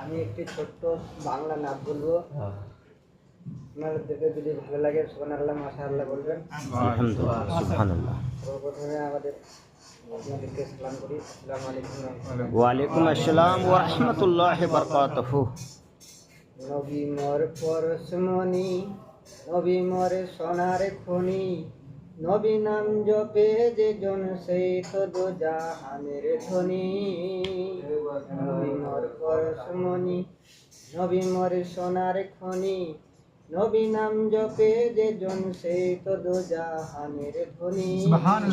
আমি একটি ছোট্ট বাংলা নাম বলবো, আপনাদেরকে যদি ভালো লাগে সুবহানাল্লাহ মাশাআল্লাহ বলবেন। আলহামদুলিল্লাহ সুবহানাল্লাহ। প্রথমে আপনাদেরকে সালাম করি। আসসালামু আলাইকুম। ওয়া আলাইকুম আসসালাম ওয়া রাহমাতুল্লাহি ওয়া বারাকাতুহু। নবী মোর পরশমণি, নবী মোর সোনার খনি, নবী নাম জপে যে জন সেই তো দো জাহানের ধনী। নবী মোর পরশমণি, নবী মোর সোনার খনি, নবী নাম জপে যে জন সেই তো দো জাহানের ধনী।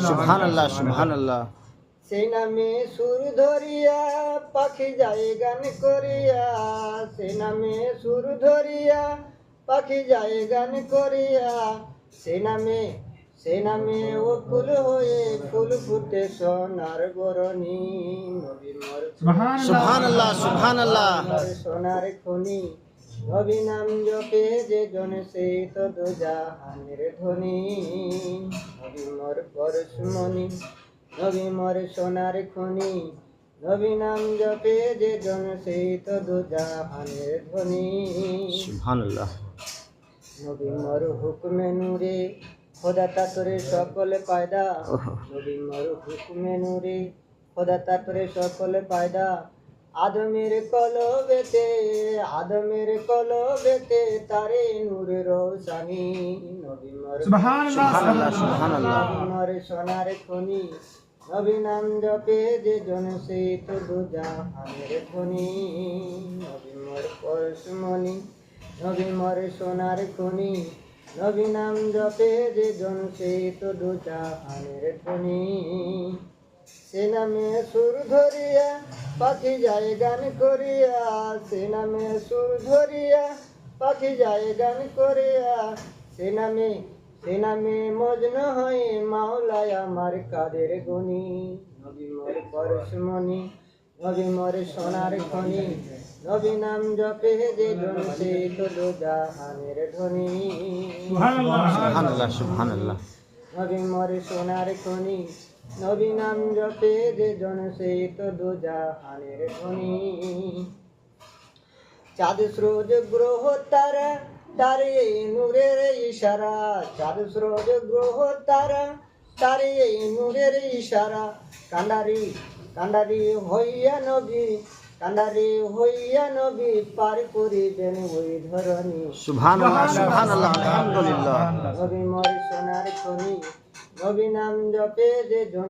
সুবহানাল্লাহ সুবহানাল্লাহ। সেই নামে সুর ধরিয়া পাখি যায় গান করিয়া, সেই নামে সুর ধরিয়া পাখি যায় গান করিয়া, সেই নামে ও ফুল হয়ে ফুল ফুটে সোনার বরণী। নবী মোর সুবহানাল্লাহ সুবহানাল্লাহ। সোনার খনি, নবী নাম জপে যে জন সেই তো দো জাহানের ধনী। নবী মোর পরশমণি, নবী মোর সোনার খনি, নবী নাম জপে যে জন সেই তো দো জাহানের ধনী। সুবহানাল্লাহ। নবী মোর হুকমে নূরে খোদা তাতরে সকল পায়দা, নবী মোর হুকমে নূরে খোদা তাতরে সকল পায়দা। আদমের কলবেতে তারে নূরে রোশানি। নবী মোর সুবহানাল্লাহ সুবহানাল্লাহ। মোর সোনার খনি, নবী নাম জপে যে জন সেই তো দো জাহানের ধনী। নবী মোর পরশমণি, নবী মোর সোনার খনি, নবী নাম জপে যে জন সেই তো দো জাহানের ধনী। সে নামে সুর ধরিয়া পাখি যায় গান করিয়া, সে নামে সুর ধরিয়া পাখি যায় গান করিয়া, সে নামে মজনু হয়ে মাওলায় আমার কাদের গুণী। নবী মোর পরশমণি, নবী মোর সোনার খনি, নবী নাম জপে যে জন সেই তো দো জাহানের ধনী। সুবহানাল্লাহ সুবহানাল্লাহ। নবী মোর সোনার খনি, নবী নাম জপে যে জন সেই তো দো জাহানের ধনী। চাঁদ সূরজ গ্রহ তারা তারে নূরের ইশারা, চাঁদ সূরজ গ্রহ তারা তারে নূরের ইশারা। কান্ডারি হইয়া নবী পার করিবেন ওই ধরনী। সুবহানাল্লাহ সুবহানাল্লাহ। আলহামদুলিল্লাহ। নবী মোর সোনার খনি, নবী নাম জপে যে জন